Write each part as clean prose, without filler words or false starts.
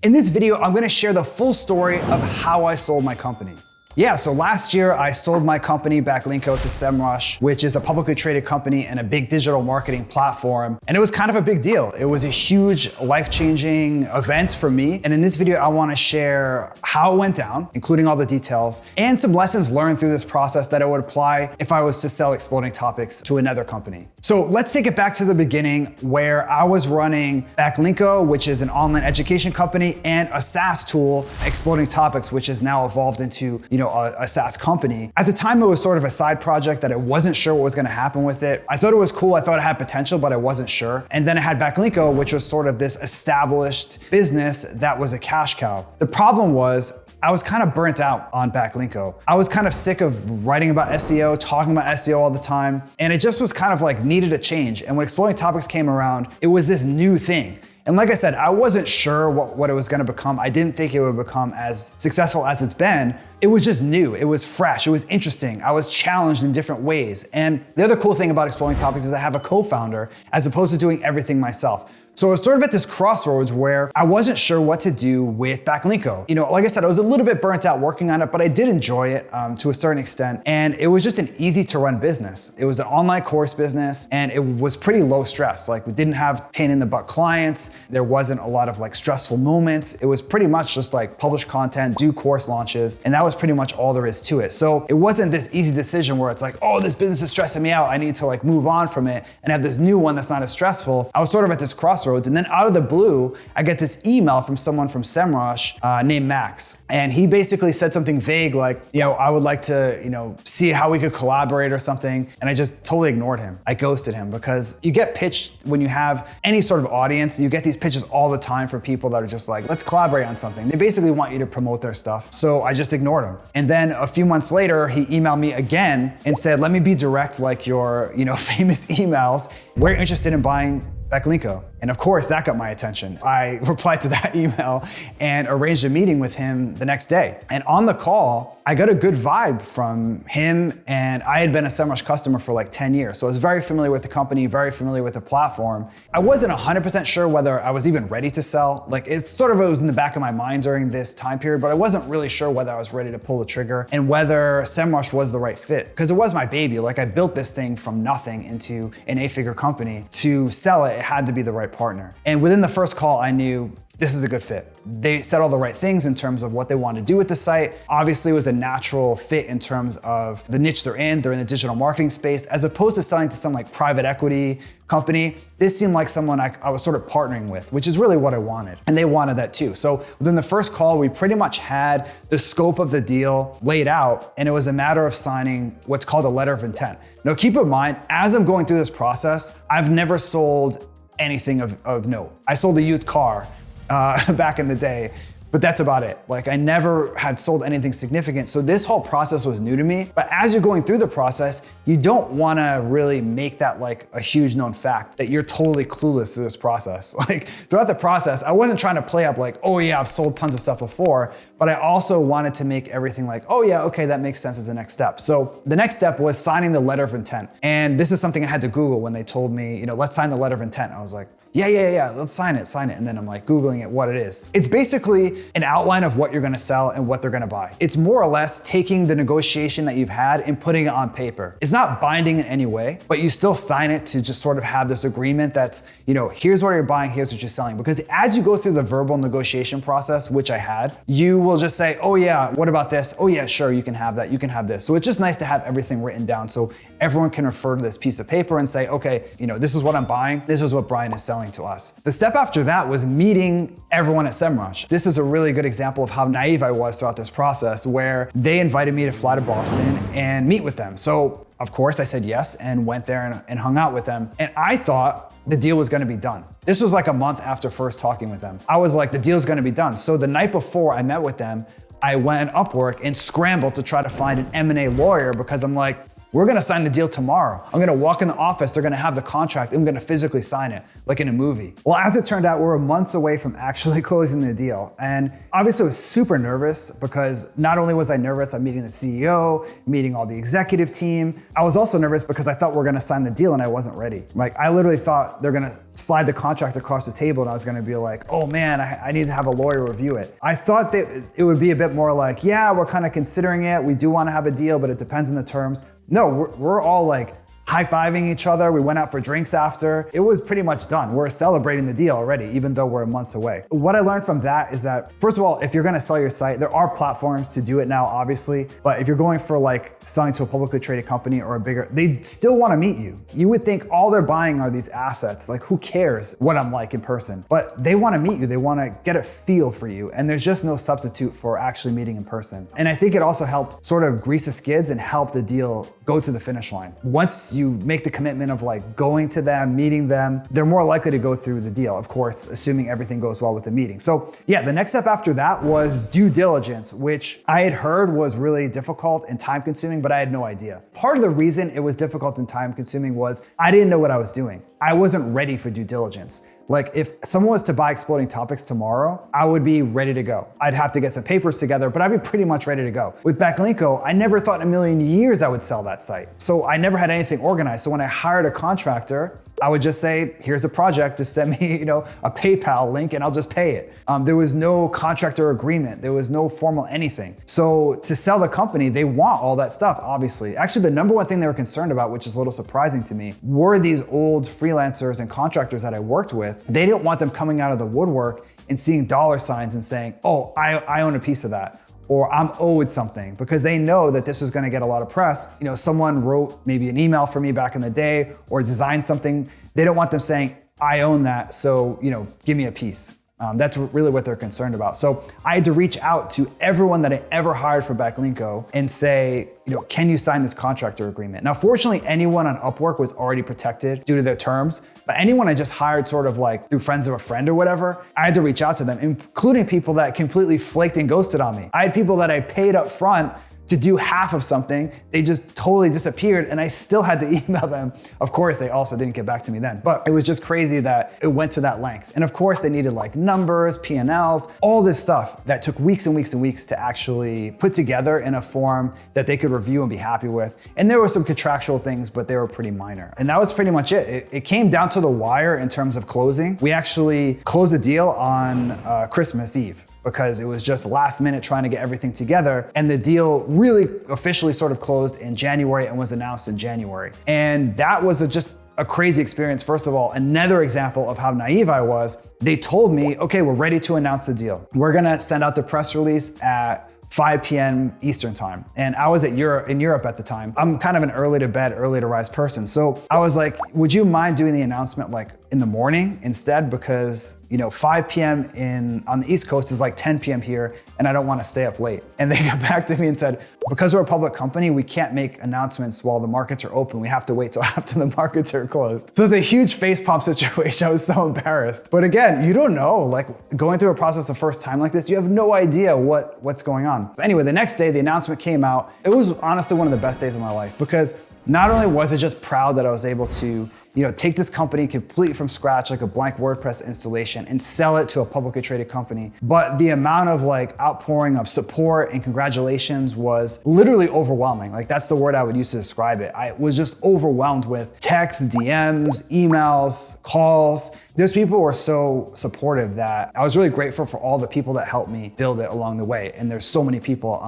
In this video, I'm gonna share the full story of how I sold my company. Yeah, so last year I sold my company Backlinko to Semrush, which is a publicly traded company and a big digital marketing platform. And it was kind of a big deal. It was a huge life-changing event for me. And in this video, I wanna share how it went down, including all the details, and some lessons learned through this process that I would apply if I was to sell Exploding Topics to another company. So let's take it back to the beginning where I was running Backlinko, which is an online education company, and a SaaS tool, Exploding Topics, which has now evolved into, a SaaS company. At the time, it was sort of a side project that I wasn't sure what was gonna happen with it. I thought it was cool, I thought it had potential, but I wasn't sure. And then I had Backlinko, which was sort of this established business that was a cash cow. The problem was, I was kind of burnt out on Backlinko. I was kind of sick of writing about SEO, talking about SEO all the time, and it just was kind of like needed a change. And when Exploding Topics came around, it was this new thing. And like I said, I wasn't sure what it was gonna become. I didn't think it would become as successful as it's been. It was just new, it was fresh, it was interesting. I was challenged in different ways. And the other cool thing about Exploding Topics is I have a co-founder as opposed to doing everything myself. So I was sort of at this crossroads where I wasn't sure what to do with Backlinko. Like I said, I was a little bit burnt out working on it, but I did enjoy it to a certain extent. And it was just an easy to run business. It was an online course business and it was pretty low stress. Like we didn't have pain in the butt clients. There wasn't a lot of like stressful moments. It was pretty much just like publish content, do course launches. And that was pretty much all there is to it. So it wasn't this easy decision where it's like, oh, this business is stressing me out. I need to like move on from it and have this new one that's not as stressful. I was sort of at this crossroads. And then out of the blue, I get this email from someone from Semrush named Max. And he basically said something vague like, I would like to, see how we could collaborate or something. And I just totally ignored him. I ghosted him because you get pitched when you have any sort of audience, you get these pitches all the time for people that are just like, let's collaborate on something. They basically want you to promote their stuff. So I just ignored him. And then a few months later, he emailed me again and said, let me be direct like your, famous emails. We're interested in buying Backlinko. And of course, that got my attention. I replied to that email and arranged a meeting with him the next day. And on the call, I got a good vibe from him, and I had been a Semrush customer for like 10 years. So I was very familiar with the company, very familiar with the platform. I wasn't 100% sure whether I was even ready to sell. Like it was in the back of my mind during this time period, but I wasn't really sure whether I was ready to pull the trigger and whether Semrush was the right fit. Because it was my baby. Like I built this thing from nothing into an 8-figure company. To sell it, it had to be the right partner. And within the first call, I knew this is a good fit. They said all the right things in terms of what they want to do with the site. Obviously, it was a natural fit in terms of the niche they're in. They're in the digital marketing space, as opposed to selling to some like private equity company. This seemed like someone I was sort of partnering with, which is really what I wanted. And they wanted that too. So within the first call, we pretty much had the scope of the deal laid out, and it was a matter of signing what's called a letter of intent. Now, keep in mind, as I'm going through this process, I've never sold anything of note. I sold a used car back in the day, but that's about it. Like I never had sold anything significant. So this whole process was new to me. But as you're going through the process, you don't wanna really make that like a huge known fact that you're totally clueless through this process. Like throughout the process, I wasn't trying to play up like, oh yeah, I've sold tons of stuff before, but I also wanted to make everything like, oh yeah, okay, that makes sense as the next step. So the next step was signing the letter of intent. And this is something I had to Google when they told me, let's sign the letter of intent. I was like, yeah, let's sign it. And then I'm like Googling it, what it is. It's basically an outline of what you're gonna sell and what they're gonna buy. It's more or less taking the negotiation that you've had and putting it on paper. It's not binding in any way, but you still sign it to just sort of have this agreement that's, here's what you're buying, here's what you're selling. Because as you go through the verbal negotiation process, which I had, you will just say, oh yeah, what about this? Oh yeah, sure, you can have that, you can have this. So it's just nice to have everything written down so everyone can refer to this piece of paper and say, okay, this is what I'm buying, this is what Brian is selling to us. The step after that was meeting everyone at Semrush. This is a really good example of how naive I was throughout this process, where they invited me to fly to Boston and meet with them. So of course I said yes and went there and hung out with them. And I thought the deal was gonna be done. This was like a month after first talking with them. I was like, the deal's gonna be done. So the night before I met with them, I went on Upwork and scrambled to try to find an M&A lawyer because I'm like, we're gonna sign the deal tomorrow. I'm gonna walk in the office, they're gonna have the contract, I'm gonna physically sign it, like in a movie. Well, as it turned out, we were months away from actually closing the deal. And obviously I was super nervous because not only was I nervous, I'm meeting the CEO, meeting all the executive team. I was also nervous because I thought we were gonna sign the deal and I wasn't ready. Like I literally thought they're gonna slide the contract across the table and I was gonna be like, oh man, I need to have a lawyer review it. I thought that it would be a bit more like, yeah, we're kind of considering it. We do wanna have a deal, but it depends on the terms. No, we're all like, high-fiving each other. We went out for drinks after. It was pretty much done. We're celebrating the deal already, even though we're months away. What I learned from that is that, first of all, if you're gonna sell your site, there are platforms to do it now, obviously, but if you're going for like selling to a publicly traded company or a bigger, they still wanna meet you. You would think all they're buying are these assets. Like who cares what I'm like in person? But they wanna meet you. They wanna get a feel for you. And there's just no substitute for actually meeting in person. And I think it also helped sort of grease the skids and help the deal go to the finish line. Once you make the commitment of like going to them, meeting them, they're more likely to go through the deal, of course, assuming everything goes well with the meeting. So yeah, the next step after that was due diligence, which I had heard was really difficult and time consuming, but I had no idea. Part of the reason it was difficult and time consuming was I didn't know what I was doing. I wasn't ready for due diligence. Like if someone was to buy Exploding Topics tomorrow, I would be ready to go. I'd have to get some papers together, but I'd be pretty much ready to go. With Backlinko, I never thought in a million years I would sell that site. So I never had anything organized. So when I hired a contractor, I would just say, here's a project, just send me, a PayPal link and I'll just pay it. There was no contractor agreement. There was no formal anything. So to sell the company, they want all that stuff, obviously. Actually, the number one thing they were concerned about, which is a little surprising to me, were these old freelancers and contractors that I worked with. They didn't want them coming out of the woodwork and seeing dollar signs and saying, oh, I own a piece of that, or I'm owed something, because they know that this is gonna get a lot of press. Someone wrote maybe an email for me back in the day or designed something. They don't want them saying, I own that, so give me a piece. That's really what they're concerned about. So I had to reach out to everyone that I ever hired for Backlinko and say, can you sign this contractor agreement? Now, fortunately, anyone on Upwork was already protected due to their terms, but anyone I just hired sort of like through friends of a friend or whatever, I had to reach out to them, including people that completely flaked and ghosted on me. I had people that I paid up front to do half of something. They just totally disappeared and I still had to email them. Of course, they also didn't get back to me then, but it was just crazy that it went to that length. And of course they needed like numbers, P&Ls, all this stuff that took weeks and weeks and weeks to actually put together in a form that they could review and be happy with. And there were some contractual things, but they were pretty minor. And that was pretty much it. It came down to the wire in terms of closing. We actually closed the deal on Christmas Eve, because it was just last minute trying to get everything together. And the deal really officially sort of closed in January and was announced in January. And that was just a crazy experience. First of all, another example of how naive I was. They told me, okay, we're ready to announce the deal. We're gonna send out the press release at 5 p.m. Eastern time. And I was in Europe at the time. I'm kind of an early to bed, early to rise person. So I was like, would you mind doing the announcement like in the morning instead? Because 5 p.m. on the East Coast is like 10 p.m. here, and I don't want to stay up late. And they got back to me and said, because we're a public company, we can't make announcements while the markets are open. We have to wait till after the markets are closed. So it's a huge facepalm situation. I was so embarrassed. But again, you don't know, like going through a process the first time like this, you have no idea what's going on. But anyway, the next day, the announcement came out. It was honestly one of the best days of my life, because not only was it just proud that I was able to take this company complete from scratch, like a blank WordPress installation, and sell it to a publicly traded company, but the amount of like outpouring of support and congratulations was literally overwhelming. Like that's the word I would use to describe it. I was just overwhelmed with texts, DMs, emails, calls. Those people were so supportive that I was really grateful for all the people that helped me build it along the way. And there's so many people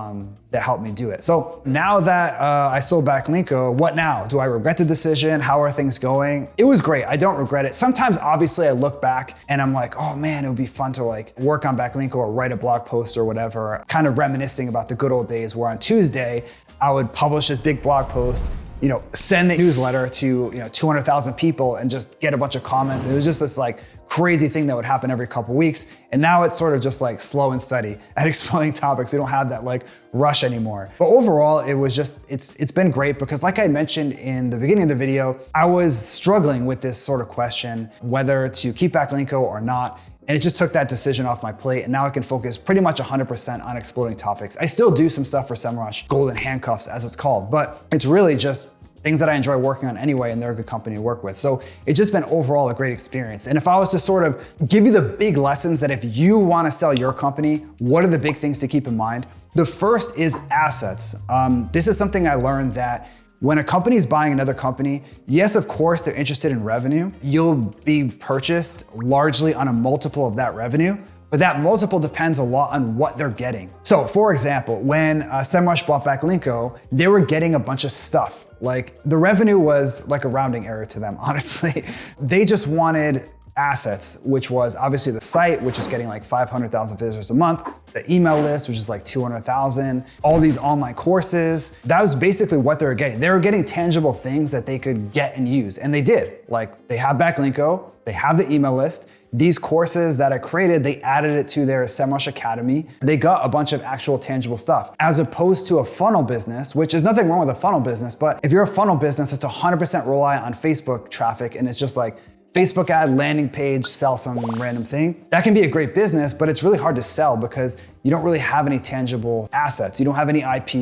that helped me do it. So now that I sold Backlinko, what now? Do I regret the decision? How are things going? It was great. I don't regret it. Sometimes obviously I look back and I'm like, oh man, it would be fun to like work on Backlinko or write a blog post or whatever, kind of reminiscing about the good old days where on Tuesday, I would publish this big blog post, send the newsletter to 200,000 people and just get a bunch of comments. And it was just this like crazy thing that would happen every couple weeks. And now it's sort of just like slow and steady at Exploding Topics. We don't have that like rush anymore. But overall, it was just, it's been great, because like I mentioned in the beginning of the video, I was struggling with this sort of question, whether to keep Backlinko or not. And it just took that decision off my plate. And now I can focus pretty much 100% on Exploding Topics. I still do some stuff for Semrush, Golden Handcuffs as it's called, but it's really just things that I enjoy working on anyway, and they're a good company to work with. So it's just been overall a great experience. And if I was to sort of give you the big lessons that if you want to sell your company, what are the big things to keep in mind? The first is assets. This is something I learned that When a company is buying another company, yes, of course, they're interested in revenue. You'll be purchased largely on a multiple of that revenue, but that multiple depends a lot on what they're getting. So for example, when Semrush bought Backlinko, they were getting a bunch of stuff. Like the revenue was like a rounding error to them, honestly. They just wanted assets, which was obviously the site, which is getting like 500,000 visitors a month, the email list, which is like 200,000, all these online courses. That was basically what they were getting. They were getting tangible things that they could get and use, and they did. Like they have Backlinko, they have the email list. These courses that I created, they added it to their Semrush Academy. They got a bunch of actual tangible stuff, as opposed to a funnel business, which is nothing wrong with a funnel business, but if you're a funnel business that's 100% reliant on Facebook traffic and it's just like Facebook ad, landing page, sell some random thing, that can be a great business, but it's really hard to sell because you don't really have any tangible assets. You don't have any IP,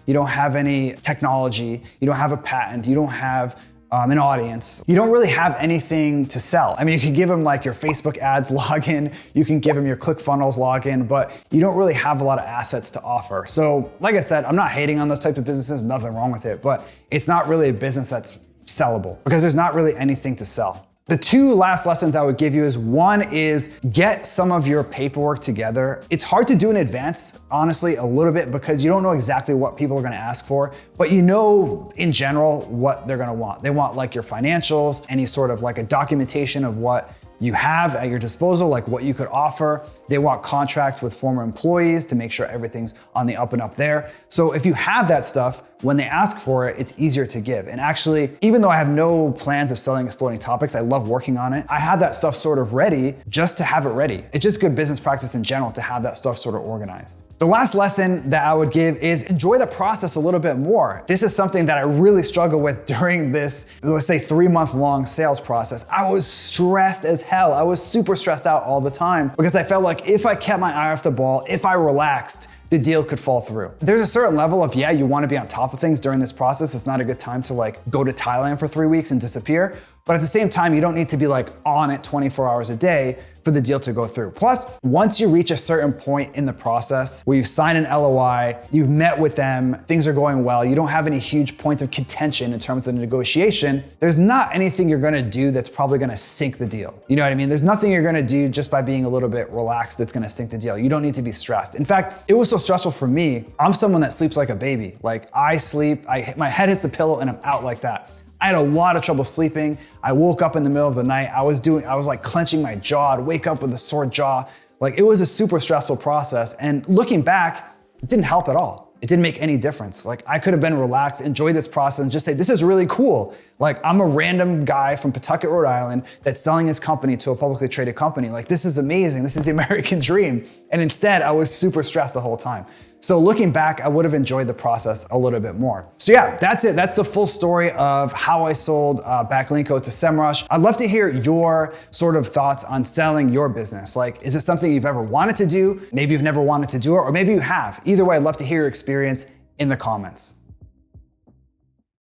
you don't have any technology, you don't have a patent, you don't have an audience. You don't really have anything to sell. I mean, you can give them like your Facebook ads login, you can give them your ClickFunnels login, but you don't really have a lot of assets to offer. So like I said, I'm not hating on those types of businesses, nothing wrong with it, but it's not really a business that's sellable because there's not really anything to sell. The two last lessons I would give you is one is get some of your paperwork together. It's hard to do in advance, honestly, a little bit because you don't know exactly what people are gonna ask for, but you know in general what they're gonna want. They want like your financials, any sort of like a documentation of what you have at your disposal, like what you could offer. They want contracts with former employees to make sure everything's on the up and up there. So if you have that stuff, when they ask for it, it's easier to give. And actually, even though I have no plans of selling Exploding Topics, I love working on it. I have that stuff sort of ready just to have it ready. It's just good business practice in general to have that stuff sort of organized. The last lesson that I would give is enjoy the process a little bit more. This is something that I really struggled with during this, let's say 3-month long sales process. I was stressed as hell. I was super stressed out all the time because I felt like if I kept my eye off the ball, if I relaxed, the deal could fall through. There's a certain level of, yeah, you wanna be on top of things during this process. It's not a good time to like go to Thailand for 3 weeks and disappear. But at the same time, you don't need to be like on it 24 hours a day for the deal to go through. Plus, once you reach a certain point in the process where you've signed an LOI, you've met with them, things are going well, you don't have any huge points of contention in terms of the negotiation, there's not anything you're gonna do that's probably gonna sink the deal. You know what I mean? There's nothing you're gonna do just by being a little bit relaxed that's gonna sink the deal. You don't need to be stressed. In fact, it was so stressful for me. I'm someone that sleeps like a baby. Like I sleep, my head hits the pillow and I'm out like that. I had a lot of trouble sleeping. I woke up in the middle of the night. I was like clenching my jaw. I'd wake up with a sore jaw. Like it was a super stressful process. And looking back, it didn't help at all. It didn't make any difference. Like I could have been relaxed, enjoyed this process and just say, this is really cool. Like I'm a random guy from Pawtucket, Rhode Island that's selling his company to a publicly traded company. Like this is amazing. This is the American dream. And instead I was super stressed the whole time. So looking back, I would have enjoyed the process a little bit more. So yeah, that's it. That's the full story of how I sold Backlinko to Semrush. I'd love to hear your sort of thoughts on selling your business. Like, is it something you've ever wanted to do? Maybe you've never wanted to do it, or maybe you have. Either way, I'd love to hear your experience in the comments.